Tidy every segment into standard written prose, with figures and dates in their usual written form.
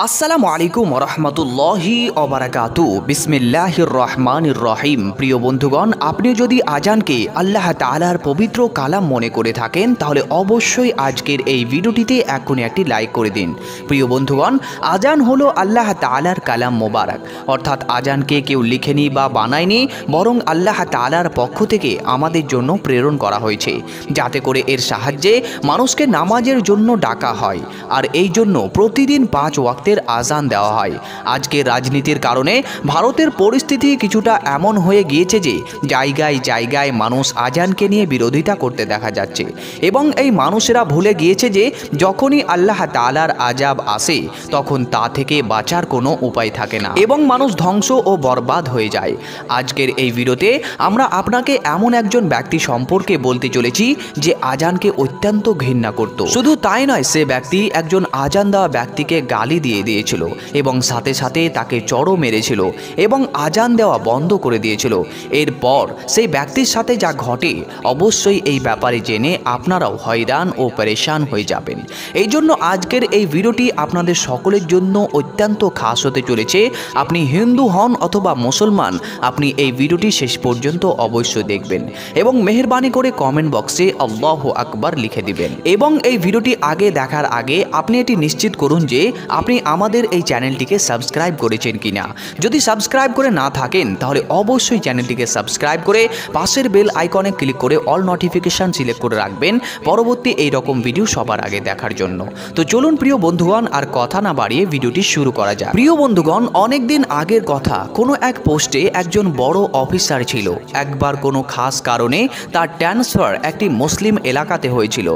আসসালামু আলাইকুম রহমতুল্লাহি ওবারাকাতু। বিসমিল্লাহির রহমানির রহিম। প্রিয় বন্ধুগণ, আপনি যদি আজানকে আল্লাহ তাআলার পবিত্র কালাম মনে করে থাকেন তাহলে অবশ্যই আজকের এই ভিডিওটিতে এখনই একটি লাইক করে দিন। প্রিয় বন্ধুগণ, আজান হলো আল্লাহ তাআলার কালাম মোবারক, অর্থাৎ আজানকে কেউ লিখেনি বা বানায়নি, বরং আল্লাহ তাআলার পক্ষ থেকে আমাদের জন্য প্রেরণ করা হয়েছে, যাতে করে এর সাহায্যে মানুষকে নামাজের জন্য ডাকা হয়। আর এই জন্য প্রতিদিন 5 ওয়াক্ত আজান দেওয়া হয়। আজকে রাজনীতির কারণে ভারতের পরিস্থিতি কিছুটা এমন হয়ে গিয়েছে যে জায়গায় জায়গায় মানুষ আজানকে নিয়ে বিরোধিতা করতে দেখা যাচ্ছে, এবং এই মানুষেরা ভুলে গিয়েছে যে যখনই আল্লাহ তাআলার আযাব আসে তখন তা থেকে বাঁচার কোনো উপায় থাকে না এবং মানুষ ধ্বংস ও বরবাদ হয়ে যায়। আজকের এই ভিডিওতে আমরা আপনাকে এমন একজন ব্যক্তি সম্পর্কে বলতে চলেছি যে আজানকে অত্যন্ত ঘৃণা করত। শুধু তাই নয়, সে ব্যক্তি একজন আজান দেওয়া ব্যক্তিকে গালি দিয়েছিল এবং সাথে সাথে তাকে চড়ও মেরেছিল এবং আজান দেওয়া বন্ধ করে দিয়েছিল। এরপর সেই ব্যক্তির সাথে যা ঘটে, অবশ্যই এই ব্যাপারে জেনে আপনারাও হয়রান ও পরেশান হয়ে যাবেন। এই জন্য আজকের এই ভিডিওটি আপনাদের সকলের জন্য অত্যন্ত খাস হতে চলেছে। আপনি হিন্দু হন অথবা মুসলমান, আপনি এই ভিডিওটি শেষ পর্যন্ত অবশ্যই দেখবেন এবং মেহেরবানি করে কমেন্ট বক্সে আল্লাহু আকবার লিখে দিবেন। এবং এই ভিডিওটি আগে দেখার আগে আপনি এটি নিশ্চিত করুন যে আপনি আমাদের এই চ্যানেলটিকে সাবস্ক্রাইব করেছেন কিনা। যদি সাবস্ক্রাইব করে না থাকেন তাহলে অবশ্যই চ্যানেলটিকে সাবস্ক্রাইব করে পাশের বেল আইকনে ক্লিক করে অল নোটিফিকেশন সিলেক্ট করে রাখবেন পরবর্তী এই রকম ভিডিও সবার আগে দেখার জন্য। তো চলুন প্রিয় বন্ধুগণ, আর কথা না বাড়িয়ে ভিডিওটি শুরু করা যাক। প্রিয় বন্ধুগণ, অনেকদিন আগের কথা, কোনো এক পোস্টে একজন বড় অফিসার ছিল। একবার কোনো খাস কারণে তার ট্রান্সফার একটি মুসলিম এলাকাতে হয়েছিল।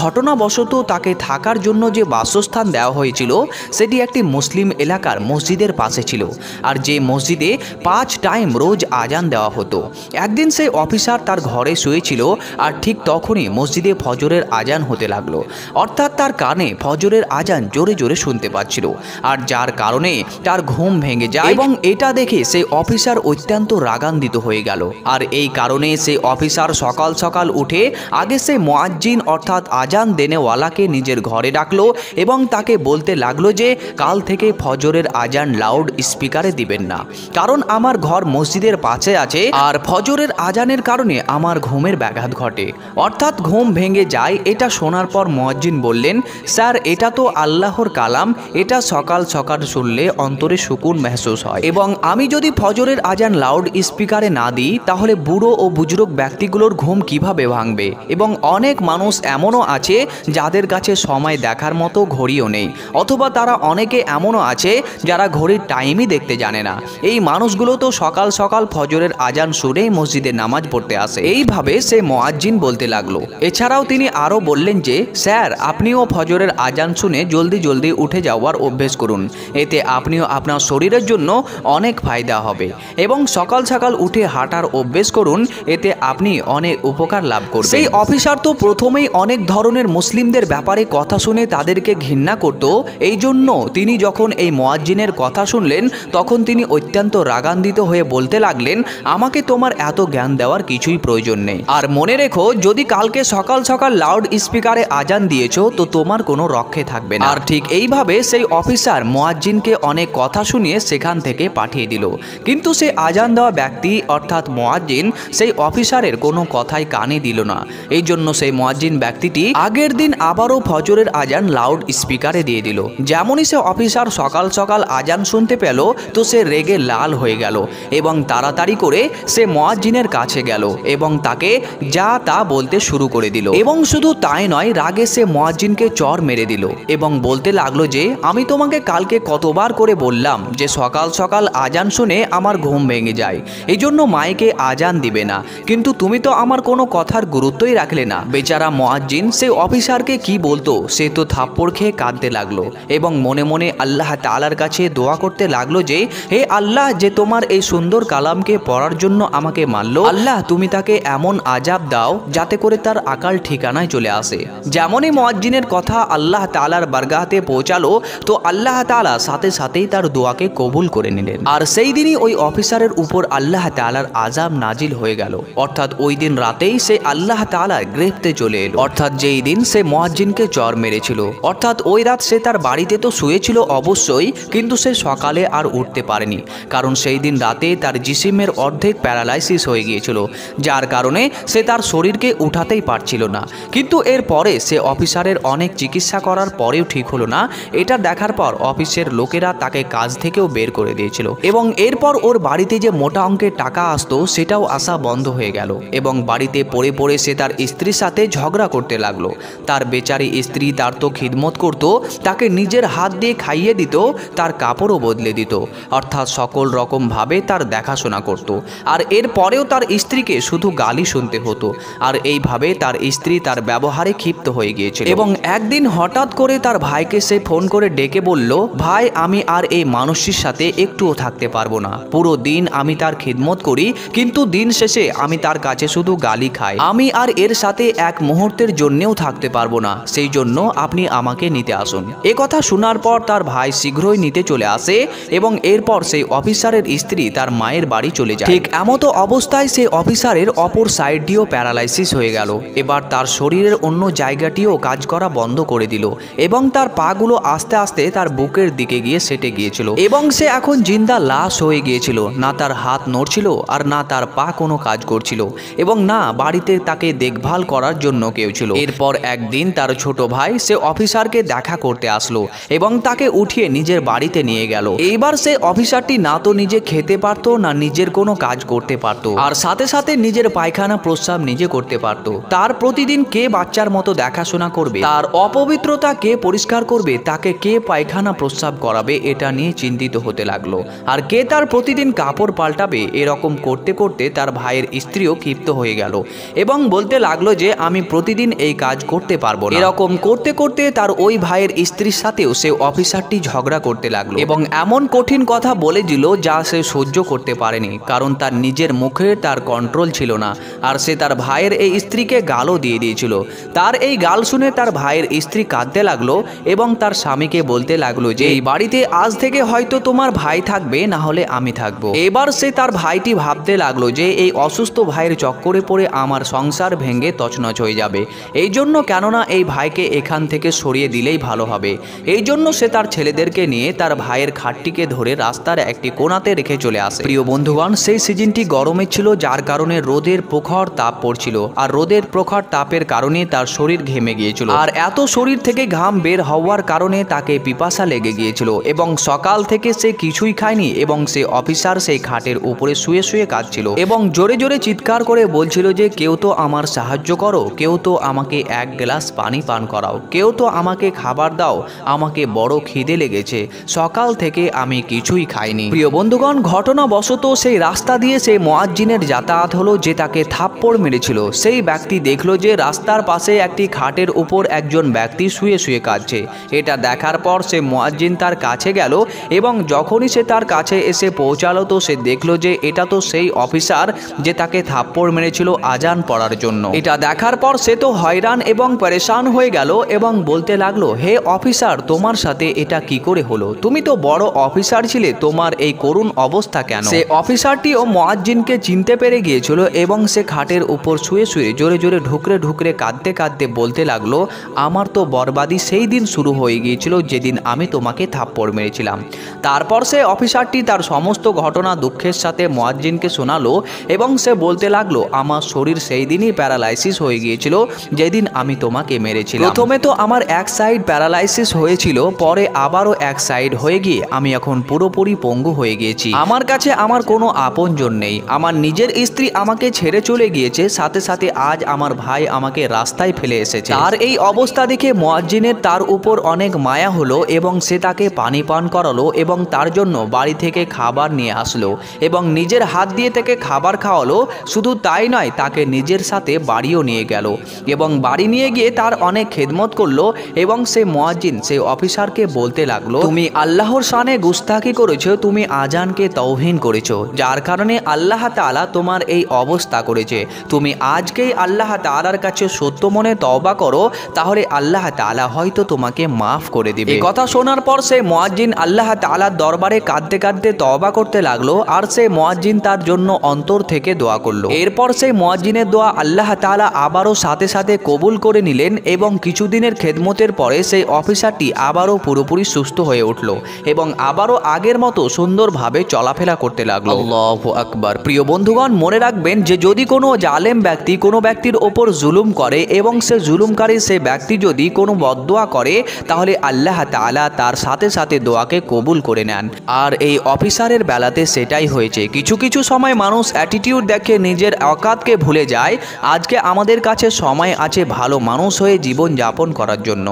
ঘটনাবশত তাকে থাকার জন্য যে বাসস্থান দেওয়া হয়েছিল সেটি একটি মুসলিম এলাকার মসজিদের পাশে ছিল, আর যে মসজিদে 5 টাইম রোজ আজান দেওয়া হতো। একদিন সেই অফিসার তার ঘরে শুয়েছিল, আর ঠিক তখনই মসজিদে ফজরের আজান হতে লাগলো, অর্থাৎ তার কানে ফজরের আজান জোরে জোরে শুনতে পাচ্ছিল, আর যার কারণে তার ঘুম ভেঙে যায় এবং এটা দেখে সেই অফিসার অত্যন্ত রাগান্বিত হয়ে গেল। আর এই কারণে সেই অফিসার সকাল সকাল উঠে আগে সেই মুয়াজ্জিন অর্থাৎ আজান দেনেওয়ালাকে নিজের ঘরে ডাকলো এবং তাকে বলতে লাগলো যে কাল থেকে ফজরের আজান লাউড স্পিকারে দিবেন না, কারণ আমার ঘর মসজিদের পাশে আছে আর ফজরের আজানের কারণে আমার ঘুমের ব্যাঘাত ঘটে, অর্থাৎ ঘুম ভেঙে যায়। এটা শোনার পর মুয়াজ্জিন বললেন, স্যার, এটা তো আল্লাহর কালাম, এটা সকাল সকাল শুনলে অন্তরে সুকুন মেহসুস হয়, এবং আমি যদি ফজরের আজান লাউড স্পিকারে না দিই তাহলে বুড়ো ও বুজুর্গ ব্যক্তিগুলোর ঘুম কিভাবে ভাঙবে। এবং অনেক মানুষ এমনও আছে যাদের কাছে সময় দেখার মতো ঘড়িও নেই, অথবা তারা অনেকে এমনও আছে যারা ঘড়ির টাইমই দেখতে জানে না। এই মানুষগুলো তো সকাল সকাল ফজরের আজান শুনেই মসজিদে নামাজ পড়তে আসে। এইভাবে সে মুয়াজ্জিন বলতে লাগলো। এছাড়াও তিনি আরও বললেন যে স্যার, আপনিও ফজরের আজান শুনে জলদি জলদি উঠে যাওয়ার অভ্যেস করুন, এতে আপনিও আপনার শরীরের জন্য অনেক ফায়দা হবে, এবং সকাল সকাল উঠে হাঁটার অভ্যেস করুন, এতে আপনি অনেক উপকার লাভ করবেন। সেই অফিসার তো প্রথমেই অনেক ধরনের মুসলিমদের ব্যাপারে কথা শুনে তাদেরকে ঘৃণা করত। এই জন্য তিনি যখন এই মুয়াজ্জিনের কথা শুনলেন তখন তিনি অত্যন্ত রাগান্বিত হয়ে বলতে লাগলেন, আমাকে তোমার এত জ্ঞান দেওয়ার কিছুই প্রয়োজন নেই, আর মনে রেখো যদি কালকে সকাল সকাল লাউড স্পিকারে আজান দিয়েছো তো তোমার কোনো রক্ষে থাকবে না। আর ঠিক এইভাবে সেই অফিসার মুয়াজ্জিনকে অনেক কথা শুনিয়ে সেখান থেকে পাঠিয়ে দিল, কিন্তু সে আজান দেওয়া ব্যক্তি অর্থাৎ মুয়াজ্জিন সেই অফিসারের কোনো কথাই কানে দিল না। এই জন্য সেই মুয়াজ্জিন ব্যক্তিটি আগের দিন আবারও ফজরের আজান লাউড স্পিকারে দিয়ে দিল। যেমনই সে অফিসার সকাল সকাল আজান শুনতে পেল তো সে রেগে লাল হয়ে গেল এবং তাড়াতাড়ি করে সে মুয়াজ্জিনের কাছে গেল এবং তাকে যা তা বলতে শুরু করে দিল। এবং শুধু তাই নয়, রাগে সে মুয়াজ্জিনকে চড় মেরে দিল এবং বলতে লাগলো যে আমি তোমাকে কালকে কতবার করে বললাম যে সকাল সকাল আজান শুনে আমার ঘুম ভেঙে যায়, এই জন্য মাইকে আজান দিবে না, কিন্তু তুমি তো আমার কোনো কথার গুরুত্বই রাখলে না। বেচারা মুয়াজ্জিন সে অফিসারকে কি বলতো, সে তো থাপ্পড় খেয়ে কাঁদতে লাগলো এবং মনে মনে আল্লাহ তাআলার কাছে দোয়া করতে লাগলো যে হে আল্লাহ, যে তোমার এই সুন্দর কালামকে পড়ার জন্য আমাকে মারলো, আল্লাহ তুমি তাকে এমন আযাব দাও যাতে করে তার আকাল ঠিকানায় চলে আসে। যেমনই মুয়াজ্জিনের কথা আল্লাহ তাআলার বারগাহতে পৌঁছালো তো আল্লাহ তাআলা সাথে সাথেই তার দোয়াকে কবুল করে নিলেন, আর সেই দিনই ওই অফিসারের উপর আল্লাহ তাআলার আযাব নাজিল হয়ে গেল। অর্থাৎ ওই দিন রাতেই সে আল্লাহ তাআলার গ্রেফতে চলে এলো, অর্থাৎ যেই দিন সে মুয়াজ্জিনকে চড় মেরেছিল, অর্থাৎ ওই রাত সে তার বাড়িতে তো শুয়েছিল অবশ্যই, কিন্তু সে সকালে আর উঠতে পারেনি, কারণ সেই দিন রাতে তার জিসিমের অর্ধেক প্যারালাইসিস হয়ে গিয়েছিল, যার কারণে সে তার শরীরকে উঠাতেই পারছিল না। কিন্তু এরপরে সে অফিসারের অনেক চিকিৎসা করার পরেও ঠিক হলো না। এটা দেখার পর অফিসের লোকেরা তাকে কাজ থেকেও বের করে দিয়েছিল এবং এরপর ওর বাড়িতে যে মোটা অঙ্কের টাকা আসতো সেটাও আসা বন্ধ হয়ে গেল এবং বাড়িতে পড়ে পড়ে সে তার স্ত্রীর সাথে ঝগড়া করতে লাগলো। তার বেচারি স্ত্রী তার তো খিদমত করতো, তাকে নিজের হাত দিয়ে খাইয়ে দিত, তার কাপড়ও বদলে দিত, অর্থাৎ সকল রকমভাবে তার দেখাশোনা করত। আর এরপরেও তার স্ত্রীকে শুধু গালি শুনতে হতো। আর এইভাবে তার স্ত্রী তার ব্যবহারে ক্ষিপ্ত হয়ে গিয়েছিল এবং একদিন হঠাৎ করে তার ভাইকে সে ফোন করে ডেকে বলল, ভাই আমি আর এই মানুষটির সাথে একটুও থাকতে পারবো না। পুরো দিন আমি তার খিদমত করি, কিন্তু দিন শেষে আমি তার কাছে শুধু গালি খাই। আমি আর এর সাথে এক মুহূর্তের জন্যেও থাকতে পারবো না, সেই জন্য আপনি আমাকে নিতে আসুন। এ কথা শোনার পর তার ভাই শীঘ্রই নিতে চলে আসে এবং এরপর সেই অফিসারের স্ত্রী তার মায়ের বাড়ি চলে যায়। ঠিক এমতো অবস্থায় সেই অফিসারের অপর সাইডটিও প্যারালাইসিস হয়ে গেল। এবার তার শরীরের অন্য জায়গাটিও কাজ করা বন্ধ করে দিল এবং তার পাগুলো আস্তে আস্তে তার বুকের দিকে গিয়ে সেটে গিয়েছিল এবং সে এখন জিন্দা লাশ হয়ে গিয়েছিল। না তার হাত নড়ছিল আর না তার পা কোনো কাজ করছিল এবং না বাড়িতে তাকে দেখভাল করার জন্য কেউ ছিল। এরপর একদিন তার ছোট ভাই সে অফিসারকে দেখা করতে আসলো এবং তাকে উঠিয়ে নিজের বাড়িতে নিয়ে গেল। এইবার সে অফিসারটি না তো নিজে খেতে পারতো, না নিজের কোনো কাজ করতে পারতো, আর সাথে সাথে নিজের পায়খানা প্রস্রাব নিজে করতে পারতো। তার প্রতিদিন কে বাচ্চার মতো দেখাশোনা করবে, তার অপবিত্রতা কে পরিষ্কার করবে, তাকে কে পায়খানা প্রস্রাব করাবে, এটা নিয়ে চিন্তিত হতে লাগলো। আর কে তার প্রতিদিন কাপড় পাল্টাবে। এরকম করতে করতে তার ভাইয়ের স্ত্রীও ক্ষিপ্ত হয়ে গেল এবং বলতে লাগলো যে আমি প্রতিদিন এই কাজ করতে পারবো না। এরকম করতে করতে তার ওই ভাইয়ের স্ত্রীর সাথেও সে অফিসারটি ঝগড়া করতে লাগলো এবং এমন কঠিন কথা বলে দিল যা সে সহ্য করতে পারেনি, কারণ তার নিজের মুখে তার কন্ট্রোল ছিল না। আর সে তার ভাইয়ের এই স্ত্রীকে গালও দিয়ে দিয়েছিল। তার এই গাল শুনে তার ভাইয়ের স্ত্রী কাঁদতে লাগলো এবং তার স্বামীকে বলতে লাগলো যে এই বাড়িতে আজ থেকে হয়তো তোমার ভাই থাকবে, না হলে আমি থাকবো। এবার সে তার ভাইটি ভাবতে লাগলো যে এই অসুস্থ ভাইয়ের চক্করে পড়ে আমার সংসার ভেঙে তছনছ হয়ে যাবে, এই জন্য কেননা এই ভাইকে এখান থেকে সরিয়ে দিলেই ভালো হবে। এই জন্য সে তার ছেলেদেরকে নিয়ে তার ভাইয়ের খাটটিকে ধরে রাস্তার একটি কোণাতে রেখে চলে আসে। প্রিয় বন্ধুগণ, সেই সিজনটি গরমে ছিল, যার কারণে রোদের প্রখর তাপ পড়ছিল আর রোদের প্রখর তাপের কারণে তার শরীর ঘেমে গিয়েছিল। আর এত শরীর থেকে ঘাম বের হওয়ার কারণে তাকে পিপাসা লেগে গিয়েছিল এবং সকাল থেকে সে কিছুই খায়নি এবং সে অফিসার সেই খাটের উপরে শুয়ে শুয়ে কাঁদছিল এবং জোরে জোরে চিৎকার করে বলছিল যে কেউ তো আমার সাহায্য করো, কেউ তো আমাকে এক গ্লাস পানি পান করাও, কেউ তো আমাকে খাবার দাও, আমাকে বড় খিদে লেগেছে, সকাল থেকে আমি কিছুই খাইনি। প্রিয় বন্ধুগণ, ঘটনাবশত সেই রাস্তা দিয়ে সেই মুয়াজ্জিনের যাতায়াত হলো যে তাকে থাপ্পড় মেরেছিল। সেই ব্যক্তি দেখলো যে রাস্তার পাশে একটি খাটের উপর একজন ব্যক্তি শুয়ে শুয়ে কাঁদছে। এটা দেখার পর সে মুয়াজ্জিন তার কাছে গেল এবং যখনই সে তার কাছে এসে পৌঁছালো তো সে দেখলো যে এটা তো সেই অফিসার যে তাকে থাপ্পড় মেরেছিল আজান পড়ার জন্য। এটা দেখার পর সে তো হয়রান এবং পরেশান হয়ে গেল এবং বলতে লাগলো, হে অফিসার, তোমার সাথে এটা কি করে হলো? তুমি তো বড় অফিসার ছিলে, তোমার এই করুণ অবস্থা কেন? সে অফিসারটিও মুয়াজ্জিনকে চিনতে পেরে গিয়েছিল এবং সে খাটের উপর শুয়ে শুয়ে জোরে জোরে ঢুকরে ঢুকরে কাঁদতে কাঁদতে বলতে লাগলো, আমার তো বরবাদি সেই দিন শুরু হয়ে গিয়েছিল যেদিন আমি তোমাকে থাপ্পড় মেরেছিলাম। তারপর সে অফিসারটি তার সমস্ত ঘটনা দুঃখের সাথে মুয়াজ্জিনকে শোনালো এবং সে বলতে লাগলো, আমার শরীর সেই দিনই প্যারালাইসিস হয়ে গিয়েছিল যেদিন আমি তোমাকে মেরেছিলাম। প্রথমে তো আমার এক সাইড প্যারালাইসিস হয়েছিল, পরে আবারও এক সাইড হয়ে গিয়ে আমি এখন পুরোপুরি পঙ্গু হয়ে গিয়েছি। আমার কাছে আমার কোনো আপনজন নেই, আমার নিজের স্ত্রী আমাকে ছেড়ে চলে গিয়েছে, সাথে সাথে আজ আমার ভাই আমাকে রাস্তায় ফেলে এসেছে। তার এই অবস্থা দেখে মুয়াজ্জিনের তার উপর অনেক মায়া হলো এবং সে তাকে পানি পান করালো এবং তার জন্য বাড়ি থেকে খাবার নিয়ে আসলো এবং নিজের হাত দিয়ে তাকে খাবার খাওয়ালো। শুধু তাই নয়, তাকে নিজের সাথে বাড়িও নিয়ে গেল এবং বাড়ি নিয়ে গিয়ে তার অনেক খেদমত করলো এবং সে মুয়াজ্জিন সেই অফিসারকে বলতে লাগলো, তুমি আল্লাহর শানে গুস্তাখি করেছো, তুমি আজানকে তৌহিন করেছো, যার কারণে আল্লাহ তাআলা তোমার এই অবস্থা করেছে। তুমি আজকেই আল্লাহ তাআলার কাছে সত্য মনে তওবা করো, তাহলে আল্লাহ তাআলা হয়তো তোমাকে মাফ করে দিবে। এই কথা শোনার পর সে মুয়াজ্জিন আল্লাহ তাআলার দরবারে কাঁদতে কাঁদতে তওবা করতে লাগলো আর সে মুয়াজ্জিন তার জন্য অন্তর থেকে দোয়া করলো। এরপর সেই মুয়াজ্জিনের দোয়া আল্লাহ তাআলা আবারও সাথে সাথে কবুল করে নিলেন এবং কিছুদিনের খেদমতের পরে সেই অফিসারটি আবারও আবারও পুরোপুরি সুস্থ হয়ে উঠল এবং আবারও আগের মতো সুন্দরভাবে চলাফেরা করতে লাগলো। আল্লাহু আকবার। প্রিয় বন্ধুগণ, মনে রাখবেন যে যদি কোনো জালেম ব্যক্তি কোনো ব্যক্তির ওপর জুলুম করে এবং সে জুলুমকারী সে ব্যক্তি যদি কোনো বদদোয়া করে, তাহলে আল্লাহ তাআলা তার সাথে সাথে দোয়াকে কবুল করে নেন। আর এই অফিসারের বেলাতে সেটাই হয়েছে। কিছু কিছু সময় মানুষ অ্যাটিটিউড দেখে নিজের অকাতকে ভুলে যায়। আজকে আমাদের কাছে সময় আছে ভালো মানুষ হয়ে জীবন যাপন করার জন্য,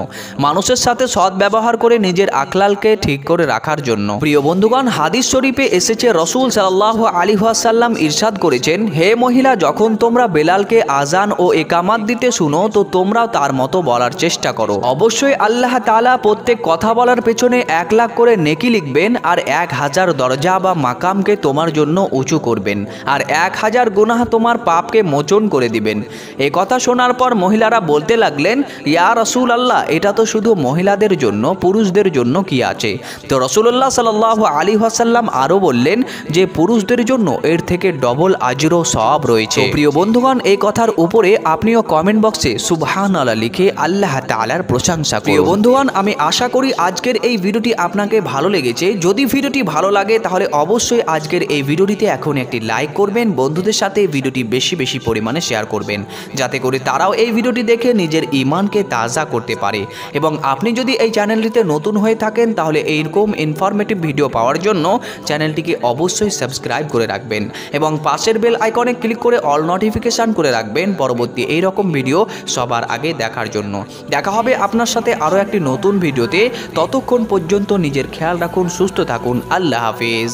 মানুষের সাথে সৎ ব্যবহার করে নিজের আখলালকে ঠিক করে রাখার জন্য। প্রিয় বন্ধুগণ, হাদিস শরীফে এসেছে রাসূল সাল্লাল্লাহু আলাইহি ওয়াসাল্লাম ইরশাদ করেছেন, হে মহিলা, যখন তোমরা বেলালকে আজান ও ইকামাত দিতে শুনো তো তোমরাও তার মতো বলার চেষ্টা করো। অবশ্যই আল্লাহ তাআলা প্রত্যেক কথা বলার পেছনে 1 লাখ করে নেকি লিখবেন আর 1000 দরজা বা মাকামকে তোমার জন্য উঁচু করবেন আর 1000 গুনাহ তোমার পাপকে মোচন করে দিবেন। এ কথা শোনার পর মহিলারা বলতে লাগলেন, ইয়া রাসূলুল্লাহ, এটা তো শুধু মহিলাদের জন্য, পুরুষদের জন্য কি আছে? তো রাসূলুল্লাহ সাল্লাল্লাহু আলাইহি ওয়াসাল্লাম আরও বললেন যে পুরুষদের জন্য এর থেকে ডবল আজর ও সওয়াব রয়েছে। প্রিয় বন্ধুগণ, এই কথার উপরে আপনিও কমেন্ট বক্সে সুবহানাল্লাহ লিখে আল্লাহ তাআলার প্রশংসা করুন। প্রিয় বন্ধুগণ, আমি আশা করি আজকের এই ভিডিওটি আপনাকে ভালো লেগেছে। যদি ভিডিওটি ভালো লাগে তাহলে অবশ্যই আজকের এই ভিডিওটিতে এখন একটি লাইক করবেন, বন্ধুদের সাথে ভিডিওটি বেশি বেশি পরিমাণে শেয়ার করবেন, যাতে করে তারাও এই ভিডিওটি দেখে নিজের ঈমানকে তাজা করতে পারে। এবং আপনি যদি এই চ্যানেলটিতে নতুন হয়ে থাকেন তাহলে এইরকম ইনফরমেটিভ ভিডিও পাওয়ার জন্য চ্যানেলটিকে অবশ্যই সাবস্ক্রাইব করে রাখবেন এবং পাশের বেল আইকনে ক্লিক করে অল নোটিফিকেশান করে রাখবেন পরবর্তী এইরকম ভিডিও সবার আগে দেখার জন্য। দেখা হবে আপনার সাথে আরও একটি নতুন ভিডিওতে। ততক্ষণ পর্যন্ত নিজের খেয়াল রাখুন, সুস্থ থাকুন। আল্লাহ হাফেজ।